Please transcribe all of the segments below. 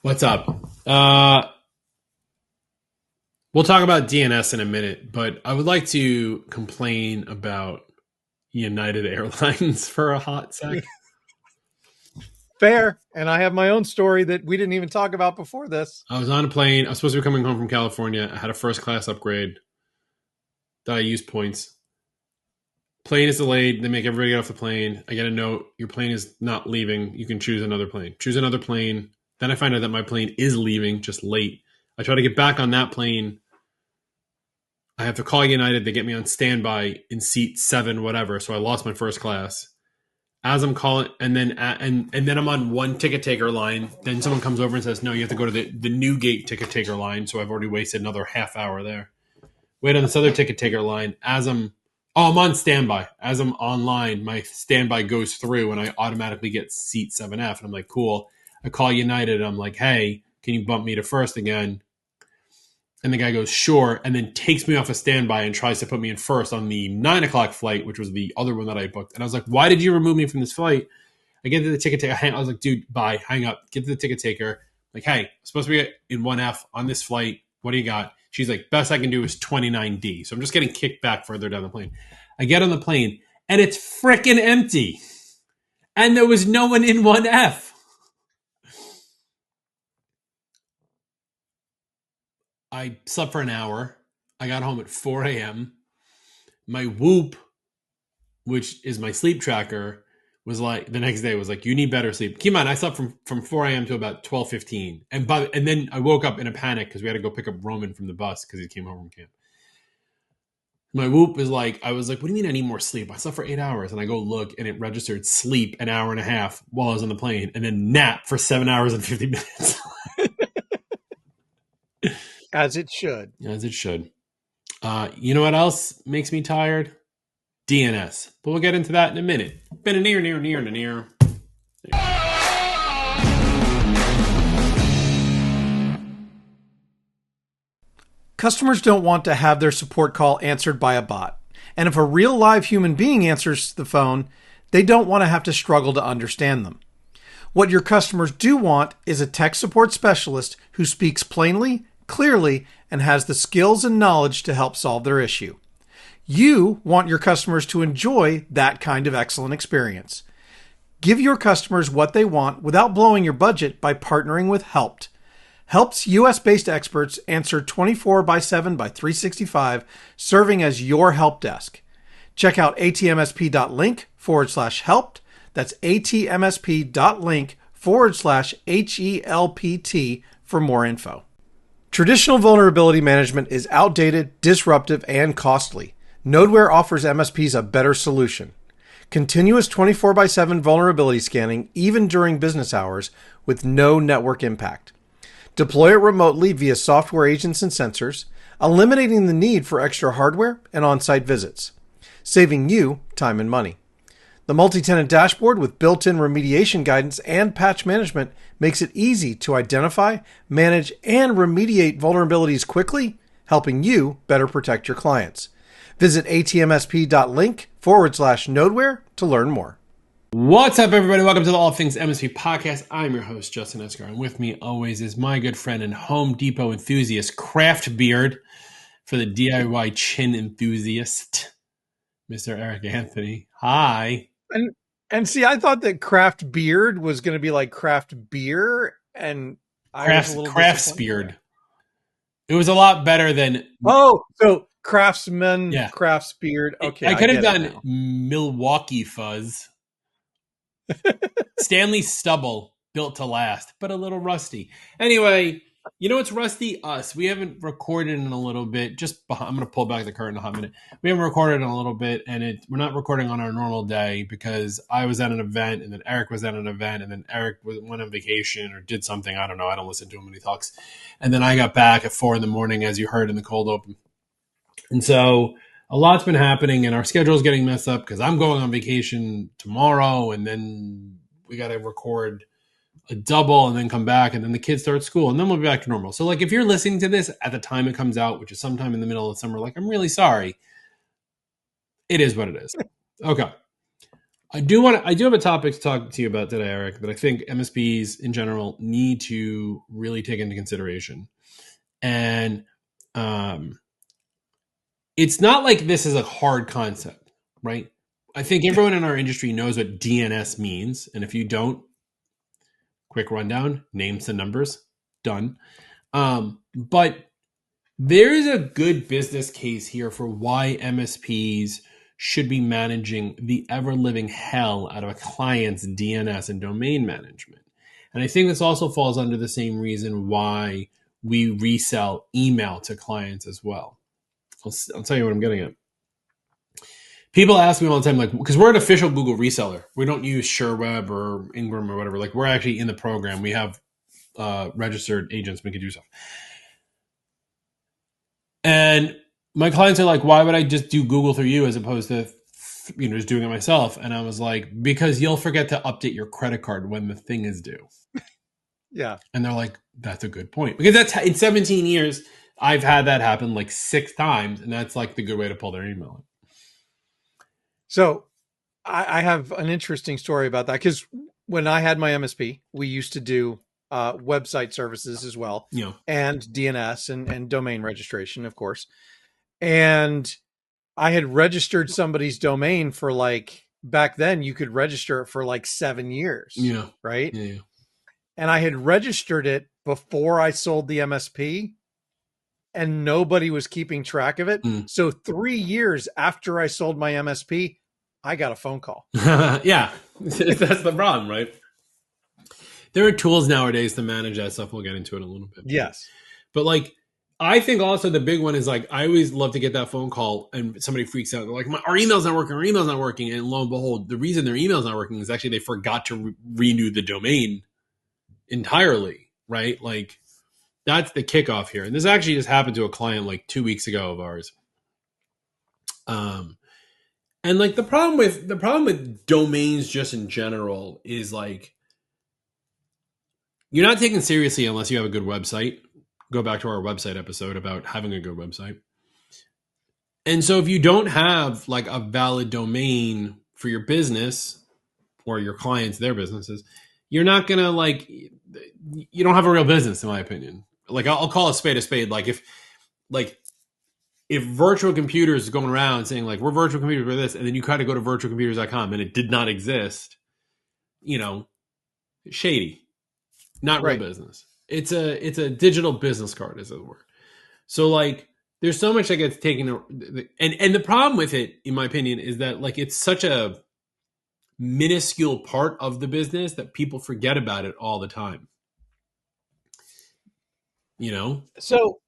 What's up? We'll talk about DNS in a minute, but I would like to complain about United Airlines for a hot sec. Fair. And I have my own story that we didn't even talk about before this. I was on a plane. I was supposed to be coming home from California. I had a first class upgrade that I used points. Plane is delayed. They make everybody get off the plane. I get a note. Your plane is not leaving. You can choose another plane. Choose another plane. Then I find out that my plane is leaving, just late. I try to get back on that plane. I have to call United. They get me on standby in seat 7, whatever. So I lost my first class. As I'm calling, and then I'm on one ticket taker line. Then someone comes over and says, no, you have to go to the Newgate ticket taker line. So I've already wasted another half hour there. Wait on this other ticket taker line. I'm on standby. As I'm online, my standby goes through and I automatically get seat 7F. And I'm like, cool. I call United and I'm like, hey, can you bump me to first again? And the guy goes, sure, and then takes me off a standby and tries to put me in first on the 9 o'clock flight, which was the other one that I booked. And I was like, why did you remove me from this flight? I get to the ticket taker. I was like, dude, bye, hang up. Get to the ticket taker. Like, hey, I'm supposed to be in 1F on this flight. What do you got? She's like, best I can do is 29D. So I'm just getting kicked back further down the plane. I get on the plane, and it's freaking empty. And there was no one in 1F. I slept for an hour. I got home at 4 a.m. My Whoop, which is my sleep tracker, was like, the next day was like, you need better sleep. Keep in mind, I slept from 4 a.m. to about 12:15. And then I woke up in a panic because we had to go pick up Roman from the bus because he came home from camp. My Whoop is like, I was like, what do you mean I need more sleep? I slept for 8 hours. And I go look and it registered sleep an hour and a half while I was on the plane and then nap for 7 hours and 50 minutes. As it should. As it should. You know what else makes me tired? DNS. But we'll get into that in a minute. Been a near. Customers don't want to have their support call answered by a bot. And if a real live human being answers the phone, they don't want to have to struggle to understand them. What your customers do want is a tech support specialist who speaks plainly, clearly, and has the skills and knowledge to help solve their issue. You want your customers to enjoy that kind of excellent experience. Give your customers what they want without blowing your budget by partnering with Helped. Helped's US-based experts answer 24/7 by 365, serving as your help desk. Check out atmsp.link/helped. That's atmsp.link/HELPT for more info. Traditional vulnerability management is outdated, disruptive, and costly. Nodeware offers MSPs a better solution. Continuous 24/7 vulnerability scanning, even during business hours, with no network impact. Deploy it remotely via software agents and sensors, eliminating the need for extra hardware and on-site visits, saving you time and money. The multi-tenant dashboard with built-in remediation guidance and patch management makes it easy to identify, manage, and remediate vulnerabilities quickly, helping you better protect your clients. Visit atmsp.link/nodeware to learn more. What's up, everybody? Welcome to the All Things MSP Podcast. I'm your host, Justin Esgar, and with me always is my good friend and Home Depot enthusiast, Craft Beard, for the DIY chin enthusiast, Mr. Eric Anthony. Hi. And see, I thought that craft beard was going to be like craft beer, and Craft's beard. It was a lot better than so craftsman, yeah. Crafts beard. Okay, I could have done Milwaukee Fuzz. Stanley Stubble, built to last, but a little rusty. Anyway, you know what's rusty? Us. We haven't recorded in a little bit. I'm going to pull back the curtain a hot minute. We haven't recorded in a little bit, and we're not recording on our normal day because I was at an event, and then Eric was at an event, and then Eric went on vacation or did something. I don't know. I don't listen to him when he talks. And then I got back at 4 a.m, as you heard in the cold open. And so a lot's been happening, and our schedule is getting messed up because I'm going on vacation tomorrow, and then we got to record a double and then come back, and then the kids start school, and then we'll be back to normal. So, like, if you're listening to this at the time it comes out, which is sometime in the middle of summer, like, I'm really sorry. It is what it is. Okay. I do have a topic to talk to you about today, Eric, that I think MSPs in general need to really take into consideration. And it's not like this is a hard concept, right? I think everyone in our industry knows what DNS means. And if you don't, quick rundown, names and numbers, done. But there is a good business case here for why MSPs should be managing the ever-living hell out of a client's DNS and domain management. And I think this also falls under the same reason why we resell email to clients as well. I'll tell you what I'm getting at. People ask me all the time, like, because we're an official Google reseller. We don't use SureWeb or Ingram or whatever. Like, we're actually in the program. We have registered agents. We can do stuff. And my clients are like, why would I just do Google through you as opposed to, just doing it myself? And I was like, because you'll forget to update your credit card when the thing is due. Yeah. And they're like, that's a good point. Because that's in 17 years, I've had that happen like 6 times. And that's like the good way to pull their email in. So I have an interesting story about that, because when I had my MSP, we used to do website services as well, and DNS and domain registration, of course. And I had registered somebody's domain for back then you could register it for 7 years. Yeah. Right. Yeah. And I had registered it before I sold the MSP, and nobody was keeping track of it. So 3 years after I sold my MSP, I got a phone call. Yeah. That's the problem, right? There are tools nowadays to manage that stuff. We'll get into it in a little bit. Yes. But I think also the big one is I always love to get that phone call and somebody freaks out. They're like, our email's not working. And lo and behold, the reason their email's not working is actually they forgot to renew the domain entirely, right? That's the kickoff here. And this actually just happened to a client 2 weeks ago of ours. And the problem with domains just in general is you're not taken seriously unless you have a good website. Go back to our website episode about having a good website. And so if you don't have a valid domain for your business or your clients, their businesses, you're not going to you don't have a real business, in my opinion. I'll call a spade a spade. If virtual computers is going around saying we're virtual computers for this, and then you kind of go to virtualcomputers.com and it did not exist, shady, not real business. It's a digital business card, as it were. So there's so much that gets taken, and the problem with it, in my opinion, is that it's such a minuscule part of the business that people forget about it all the time. So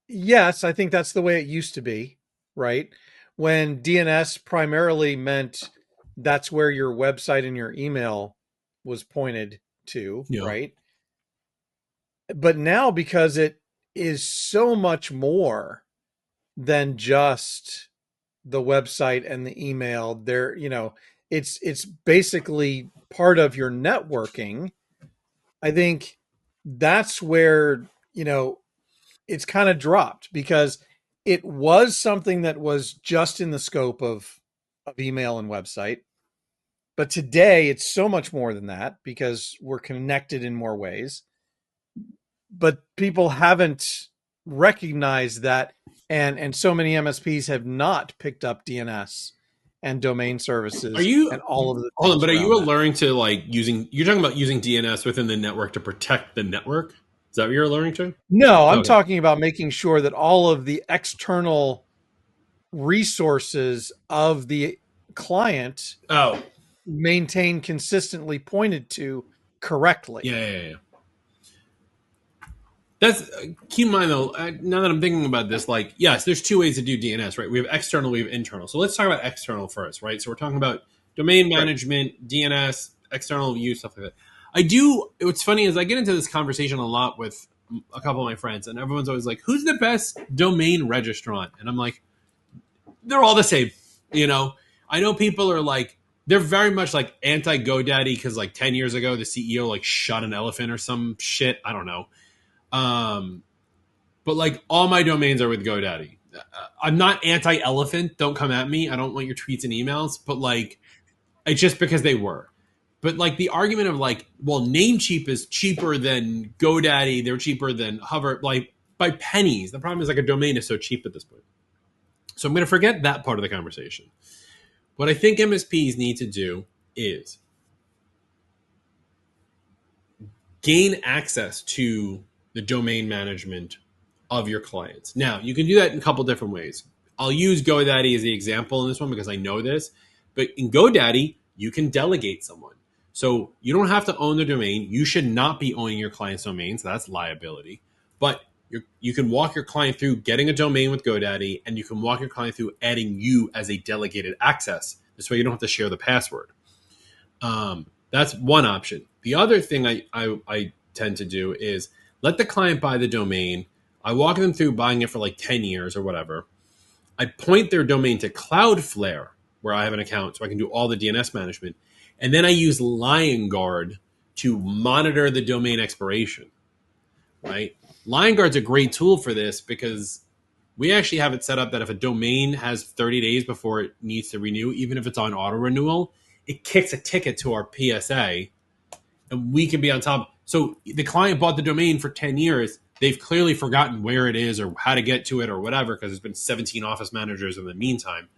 yes, I think that's the way it used to be, right? When DNS primarily meant that's where your website and your email was pointed to, right? But now, because it is so much more than just the website and the email, it's basically part of your networking. I think that's where, it's kind of dropped, because it was something that was just in the scope of email and website. But today it's so much more than that, because we're connected in more ways. But people haven't recognized that, and so many MSPs have not picked up DNS and domain services. And all of the hold on, but are you alluring to you're talking about using DNS within the network to protect the network? Is that what you're alluring to? No, I'm talking about making sure that all of the external resources of the client maintain consistently pointed to correctly. Yeah. That's keep in mind though. Now that I'm thinking about this, yes, there's 2 ways to do DNS, right? We have external, we have internal. So let's talk about external first, right? So we're talking about domain management, DNS, external use, stuff like that. What's funny is I get into this conversation a lot with a couple of my friends, and everyone's always like, who's the best domain registrant? And I'm like, they're all the same. I know people are they're very much anti-GoDaddy because 10 years ago, the CEO shot an elephant or some shit. I don't know. But all my domains are with GoDaddy. I'm not anti-elephant. Don't come at me. I don't want your tweets and emails. But like, it's just because they were. But like the argument of like, well, Namecheap is cheaper than GoDaddy. They're cheaper than Hover, like by pennies. The problem is like a domain is so cheap at this point. So I'm going to forget that part of the conversation. What I think MSPs need to do is gain access to the domain management of your clients. Now, you can do that in a couple different ways. I'll use GoDaddy as the example in this one because I know this. But in GoDaddy, you can delegate someone. So you don't have to own the domain. You should not be owning your client's domain. So that's liability. But you can walk your client through getting a domain with GoDaddy, and you can walk your client through adding you as a delegated access. This way you don't have to share the password. That's one option. The other thing I tend to do is let the client buy the domain. I walk them through buying it for like 10 years or whatever. I point their domain to Cloudflare, where I have an account, so I can do all the DNS management. And then I use Liongard to monitor the domain expiration, right? Liongard's a great tool for this because we actually have it set up that if a domain has 30 days before it needs to renew, even if it's on auto renewal, it kicks a ticket to our PSA and we can be on top. So the client bought the domain for 10 years. They've clearly forgotten where it is or how to get to it or whatever because there's been 17 office managers in the meantime.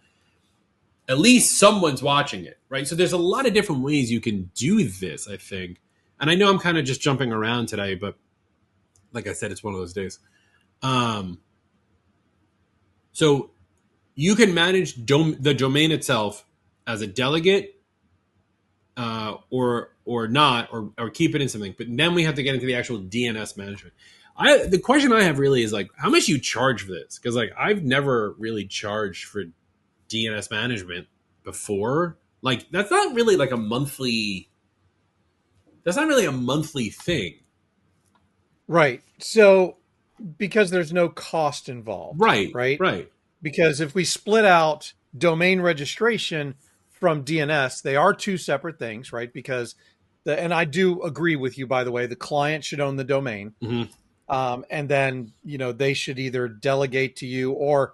At least someone's watching it, right? So there's a lot of different ways you can do this, I think. And I know I'm kind of just jumping around today, but like I said, it's one of those days. So you can manage the domain itself as a delegate or not, or keep it in something. But then we have to get into the actual DNS management. The question I have really is like, how much you charge for this? Because like I've never really charged for DNS management before. Like that's not really like a monthly. That's not really a monthly thing. Right. So because there's no cost involved. Right. Right. Right. Because if we split out domain registration from DNS, they are two separate things, right? Because and I do agree with you, by the way, the client should own the domain. Mm-hmm. And then, they should either delegate to you or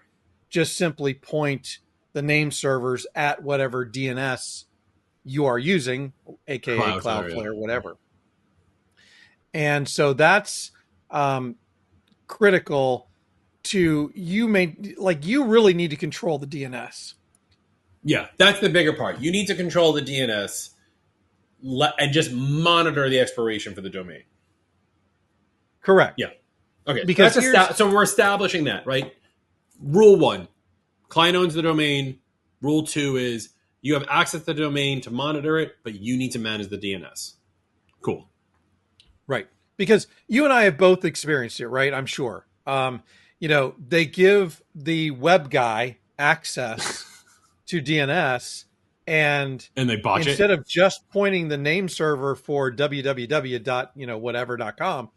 just simply point the name servers at whatever DNS you are using, aka Cloudflare, whatever. And so that's critical to you. You really need to control the DNS. Yeah, that's the bigger part. You need to control the DNS and just monitor the expiration for the domain. Correct. Yeah. Okay. Because so we're establishing that, right? Rule 1, client owns the domain. Rule 2 is you have access to the domain to monitor it, but you need to manage the DNS. Cool. Right. Because you and I have both experienced it, right? I'm sure. They give the web guy access to DNS and they botch it. Instead of just pointing the name server for www.whatever.com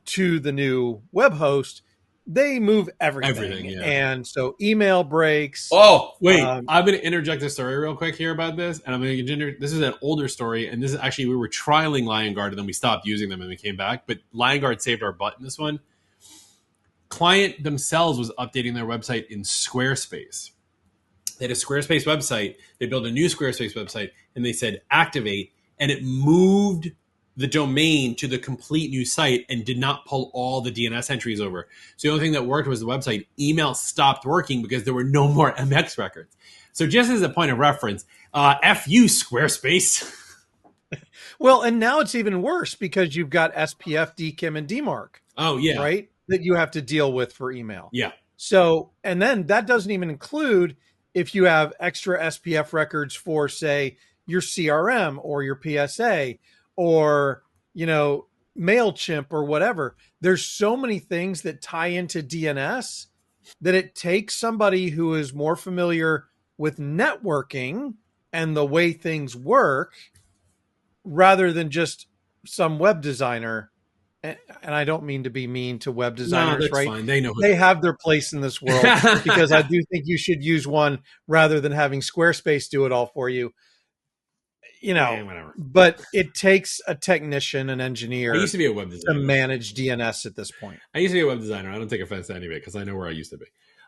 to the new web host, they move everything. Yeah. And so email breaks. Oh, wait. I'm going to interject a story real quick here about this. And I'm going to this is an older story. And this is actually, we were trialing Liongard and then we stopped using them and we came back. But Liongard saved our butt in this one. Client themselves was updating their website in Squarespace. They had a Squarespace website. They built a new Squarespace website and they said activate. And it moved the domain to the complete new site and did not pull all the DNS entries over. So the only thing that worked was the website. Email stopped working because there were no more MX records. So just as a point of reference, F you, Squarespace. Well, and now it's even worse because you've got SPF, DKIM, and DMARC. Oh, yeah. Right? That you have to deal with for email. Yeah. So, and then that doesn't even include if you have extra SPF records for, say, your CRM or your PSA or, MailChimp or whatever. There's so many things that tie into DNS that it takes somebody who is more familiar with networking and the way things work rather than just some web designer. And I don't mean to be mean to web designers, that's right? Fine. They know they have their place in this world because I do think you should use one rather than having Squarespace do it all for you. Whatever. But it takes a technician, an engineer. I used to be a web designer to manage DNS at this point. I used to be a web designer. I don't take offense to any of it because I know where I used to be.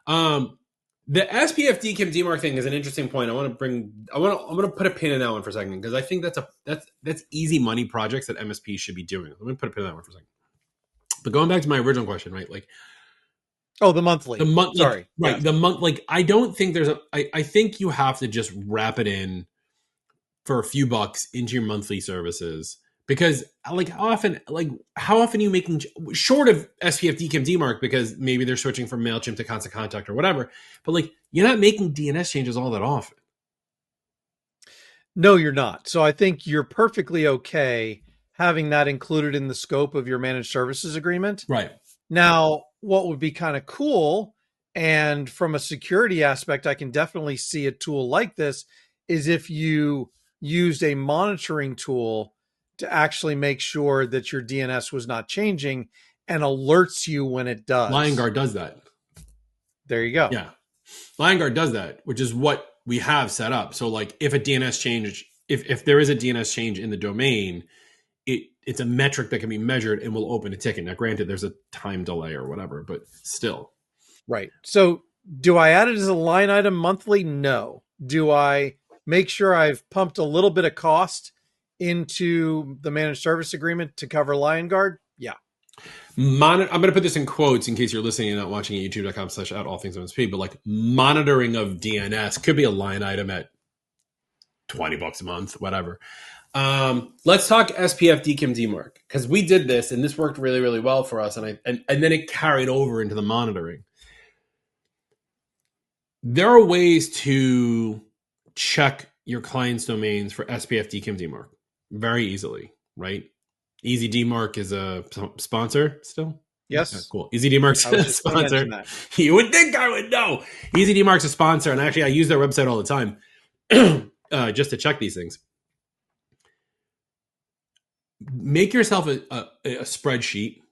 The SPF DKIM DMARC thing is an interesting point. I'm going to put a pin in that one for a second because I think that's easy money projects that MSPs should be doing. Let me put a pin in that one for a second. But going back to my original question, right? Like, the monthly. Sorry, right? Yes. The month. Like, I don't think I think you have to just wrap it in for a few bucks into your monthly services. Because how often are you making, short of SPF DKIM DMARC, because maybe they're switching from MailChimp to Constant Contact or whatever, but like, you're not making DNS changes all that often. No, you're not. So I think you're perfectly okay having that included in the scope of your managed services agreement. Right. Now, what would be kind of cool, and from a security aspect, I can definitely see a tool like this, is if you used a monitoring tool to actually make sure that your DNS was not changing and alerts you when it does. Liongard does that. There you go. Yeah. Liongard does that, which is what we have set up. So like if a DNS change, if there is a DNS change in the domain, it's a metric that can be measured and will open a ticket. Now, granted, there's a time delay or whatever, but still. Right. So do I add it as a line item monthly? No. Do I make sure I've pumped a little bit of cost into the managed service agreement to cover Liongard? Yeah. I'm going to put this in quotes in case you're listening and not watching at youtube.com/@allthingsmsp, but like monitoring of DNS could be a line item at $20 a month, whatever. Let's talk SPF DKIM DMARC, because we did this and this worked really, really well for us. And then it carried over into the monitoring. There are ways to check your client's domains for SPF DKIM DMARC very easily, right? EasyDMARC is a sponsor still? Yes. Okay, cool. EasyDMARC's a sponsor. You would think I would know. EasyDMARC's a sponsor, and actually I use their website all the time just to check these things. Make yourself a spreadsheet,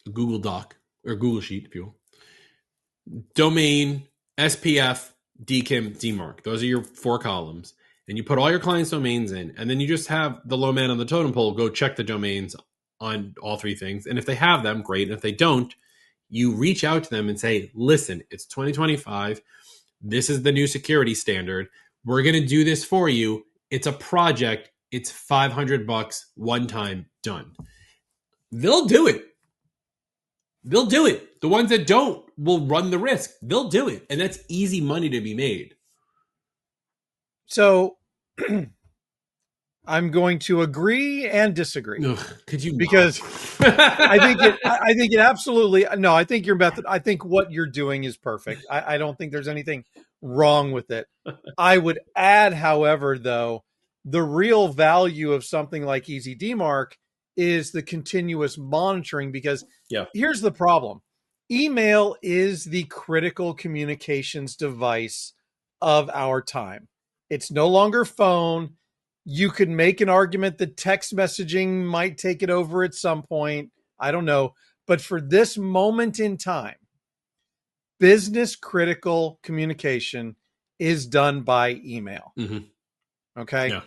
a Google Doc, or Google Sheet, if you will. Domain, SPF, DKIM, DMARC. Those are your 4 columns. And you put all your clients' domains in, and then you just have the low man on the totem pole go check the domains on all 3 things. And if they have them, great. And if they don't, you reach out to them and say, listen, it's 2025. This is the new security standard. We're going to do this for you. It's a project. It's $500 one time, done. They'll do it. They'll do it. The ones that don't will run the risk. They'll do it. And that's easy money to be made. So I'm going to agree and disagree. Ugh, could you? Because I think it absolutely, no, I think your method, I think what you're doing is perfect. I don't think there's anything wrong with it. I would add, however, though, the real value of something like EasyDMARC is the continuous monitoring, because here's the problem. Email is the critical communications device of our time. It's no longer phone. You could make an argument that text messaging might take it over at some point. I don't know. But for this moment in time, business critical communication is done by email. Mm-hmm. Okay. Yeah.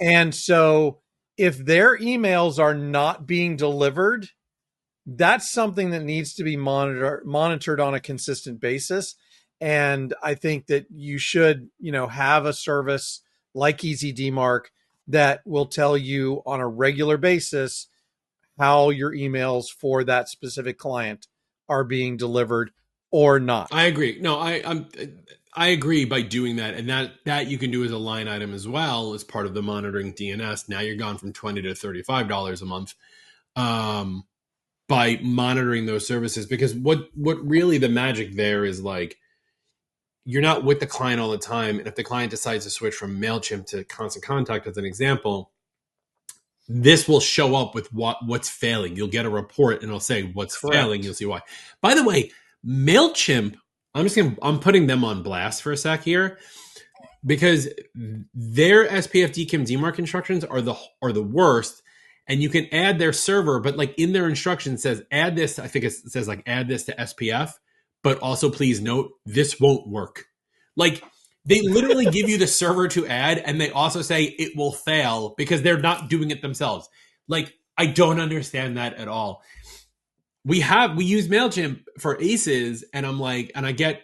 And so if their emails are not being delivered, that's something that needs to be monitored on a consistent basis. And I think that you should, have a service like EasyDMARC that will tell you on a regular basis how your emails for that specific client are being delivered or not. I agree. No, I agree by doing that. And that you can do as a line item as well as part of the monitoring DNS. Now you're gone from $20 to $35 a month by monitoring those services. Because what really the magic there is, like, you're not with the client all the time. And if the client decides to switch from MailChimp to Constant Contact, as an example, this will show up with what's failing. You'll get a report and it'll say what's failing. You'll see why. By the way, MailChimp, I'm putting them on blast for a sec here, because their SPF DKIM DMARC instructions are the worst. And you can add their server, but like in their instructions says, add this. I think it says like add this to SPF. But also, please note, this won't work. Like, they literally give you the server to add, and they also say it will fail because they're not doing it themselves. Like, I don't understand that at all. we use MailChimp for ACEs, and I'm like, and I get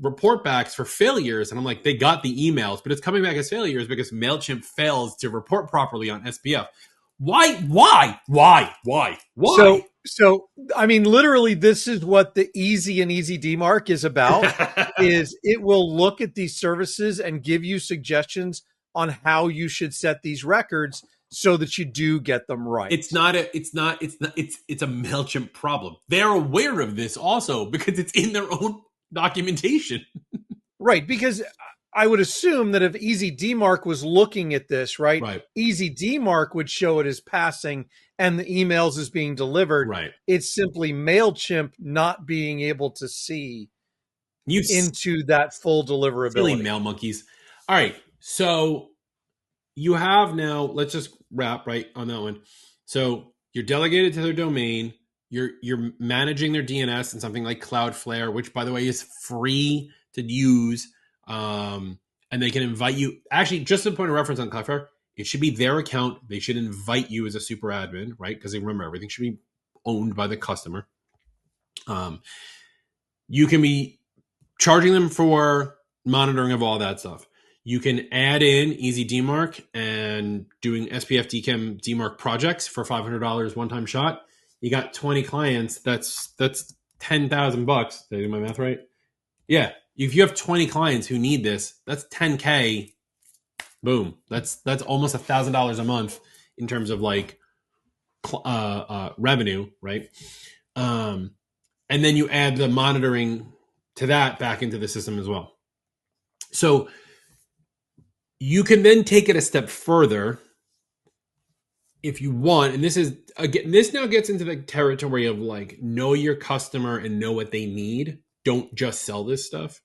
report backs for failures, and I'm like, they got the emails, but it's coming back as failures because MailChimp fails to report properly on SPF. Why? So I mean, literally, this is what the Easy and EasyDMARC is about. Is it will look at these services and give you suggestions on how you should set these records so that you do get them right. It's a MailChimp problem. They're aware of this also because it's in their own documentation. Right, because I would assume that if EasyDMARC was looking at this, right, EasyDMARC would show it as passing and the emails as being delivered. Right. It's simply MailChimp not being able to see into that full deliverability. Silly mail monkeys. All right, so you have now, let's just wrap right on that one. So you're delegated to their domain. You're managing their DNS in something like Cloudflare, which, by the way, is free to use. And they can invite you. Actually, just a point of reference on Cloudflare, it should be their account. They should invite you as a super admin, right? Because remember, everything should be owned by the customer. You can be charging them for monitoring of all that stuff. You can add in EasyDMARC and doing SPF DKIM DMARC projects for $500 one-time shot. You got 20 clients. That's $10,000. Did I do my math right? Yeah. If you have 20 clients who need this, that's $10K. Boom. That's almost $1,000 a month in terms of like revenue, right? And then you add the monitoring to that back into the system as well. So you can then take it a step further if you want. And this now gets into the territory of like, know your customer and know what they need. Don't just sell this stuff.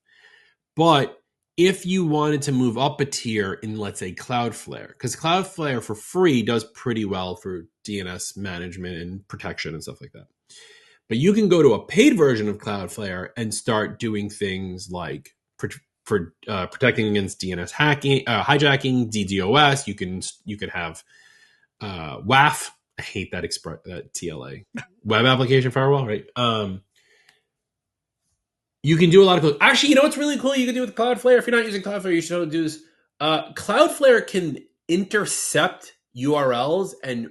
But if you wanted to move up a tier in, let's say, Cloudflare, because Cloudflare for free does pretty well for DNS management and protection and stuff like that. But you can go to a paid version of Cloudflare and start doing things like for protecting against DNS hacking, hijacking, DDoS. You could have WAF. I hate that that TLA, web application firewall, right? You can do a lot of cool. Actually, you know what's really cool you can do with Cloudflare? If you're not using Cloudflare, you should do this. Cloudflare can intercept URLs and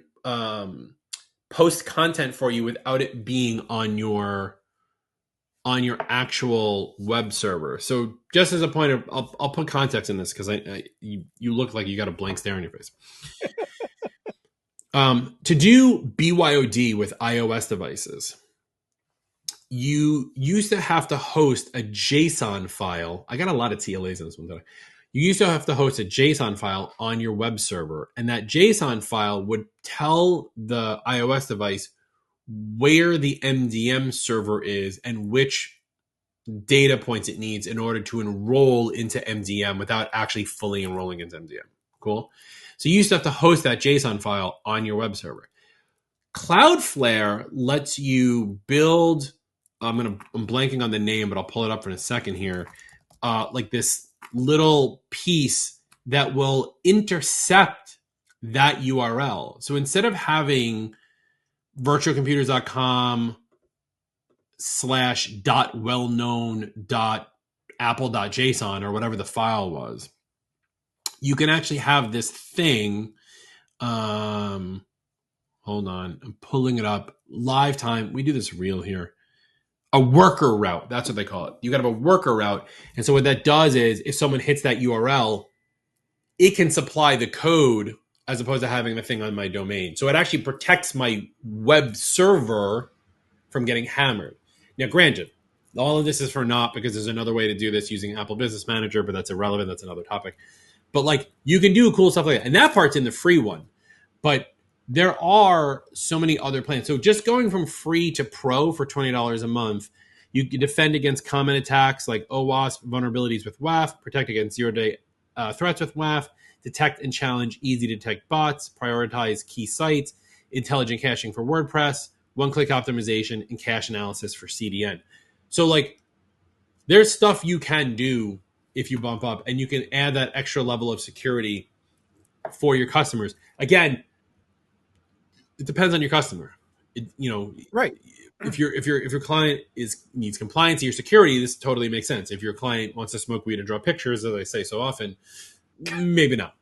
post content for you without it being on your actual web server. So just as a point of, I'll put context in this because you look like you got a blank stare on your face. To do BYOD with iOS devices, you used to have to host a JSON file. I got a lot of TLAs in this one today. You used to have to host a JSON file on your web server, and that JSON file would tell the iOS device where the MDM server is and which data points it needs in order to enroll into MDM without actually fully enrolling into MDM. Cool? So you used to have to host that JSON file on your web server. Cloudflare lets you build, I'm blanking on the name, but I'll pull it up in a second here, like this little piece that will intercept that URL. So instead of having virtualcomputers.com /.wellknown.apple.json or whatever the file was, you can actually have this thing. Hold on, I'm pulling it up. Live time. We do this real here. A worker route. That's what they call it. You got to have a worker route. And so what that does is if someone hits that URL, it can supply the code as opposed to having the thing on my domain. So it actually protects my web server from getting hammered. Now, granted, all of this is for naught because there's another way to do this using Apple Business Manager, but that's irrelevant. That's another topic. But like you can do cool stuff like that. And that part's in the free one. But there are so many other plans. So just going from free to pro for $20 a month, you can defend against common attacks like OWASP, vulnerabilities with WAF, protect against zero-day threats with WAF, detect and challenge easy-to-detect bots, prioritize key sites, intelligent caching for WordPress, one-click optimization, and cache analysis for CDN. So like there's stuff you can do if you bump up, and you can add that extra level of security for your customers. Again, it depends on your customer. Right. if your client needs compliance to your security, this totally makes sense. If your client wants to smoke weed and draw pictures, as I say so often, maybe not.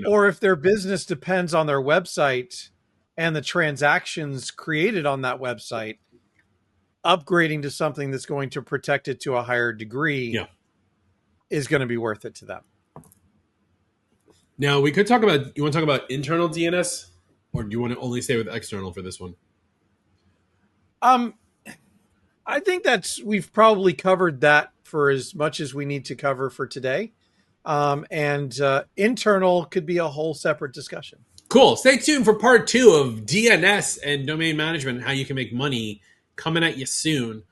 Or if their business depends on their website and the transactions created on that website, upgrading to something that's going to protect it to a higher degree is going to be worth it to them. Now, we could talk about, you want to talk about internal DNS, or do you want to only stay with external for this one? I think we've probably covered that for as much as we need to cover for today. And internal could be a whole separate discussion. Cool. Stay tuned for part 2 of DNS and domain management and how you can make money, coming at you soon.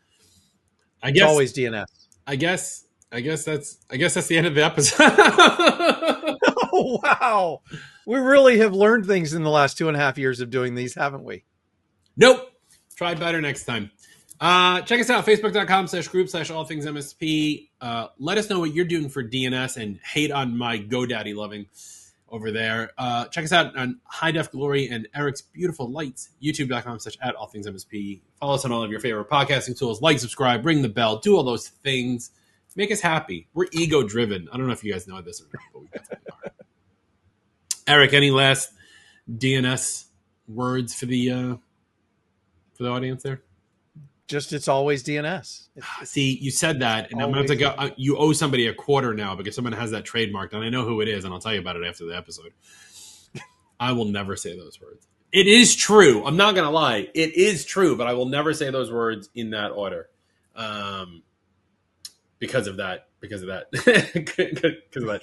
It's always DNS. I guess that's the end of the episode. Oh, wow. We really have learned things in the last 2.5 years of doing these, haven't we? Nope. Try better next time. Check us out, facebook.com/group/all things MSP. Let us know what you're doing for DNS and hate on my GoDaddy loving over there. Check us out on High Def Glory and Eric's Beautiful Lights, youtube.com/all things MSP. Follow us on all of your favorite podcasting tools. Like, subscribe, ring the bell, do all those things. Make us happy. We're ego driven. I don't know if you guys know this or not, but we definitely are. Eric, any last DNS words for the audience there? Just it's always DNS. See, you said that, and I'm going to have to go. You owe somebody a quarter now because someone has that trademarked, and I know who it is, and I'll tell you about it after the episode. I will never say those words. It is true. I'm not going to lie. It is true, but I will never say those words in that order. Because of that. Because of that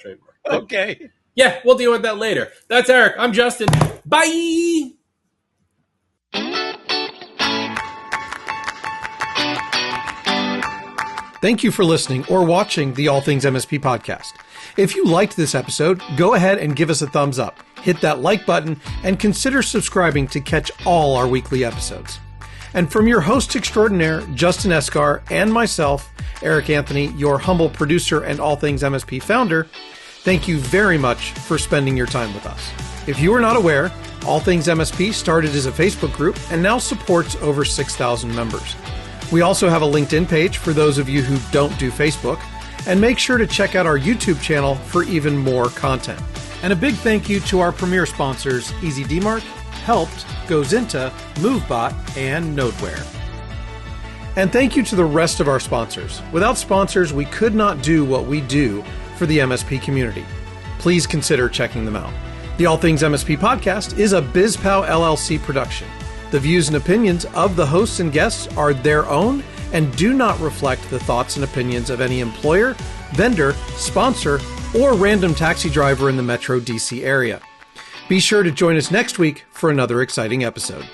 trademark. Okay. Yeah, we'll deal with that later. That's Eric. I'm Justin. Bye. Thank you for listening or watching the All Things MSP podcast. If you liked this episode, go ahead and give us a thumbs up, hit that like button, and consider subscribing to catch all our weekly episodes. And from your host extraordinaire, Justin Esgar, and myself, Eric Anthony, your humble producer and All Things MSP founder, thank you very much for spending your time with us. If you are not aware, All Things MSP started as a Facebook group and now supports over 6,000 members. We also have a LinkedIn page for those of you who don't do Facebook, and make sure to check out our YouTube channel for even more content. And a big thank you to our premier sponsors, EasyDMARC, Helped, GoZinta, MoveBot, and Nodeware. And thank you to the rest of our sponsors. Without sponsors, we could not do what we do for the MSP community. Please consider checking them out. The All Things MSP podcast is a BizPow LLC production. The views and opinions of the hosts and guests are their own and do not reflect the thoughts and opinions of any employer, vendor, sponsor, or random taxi driver in the Metro DC area. Be sure to join us next week for another exciting episode.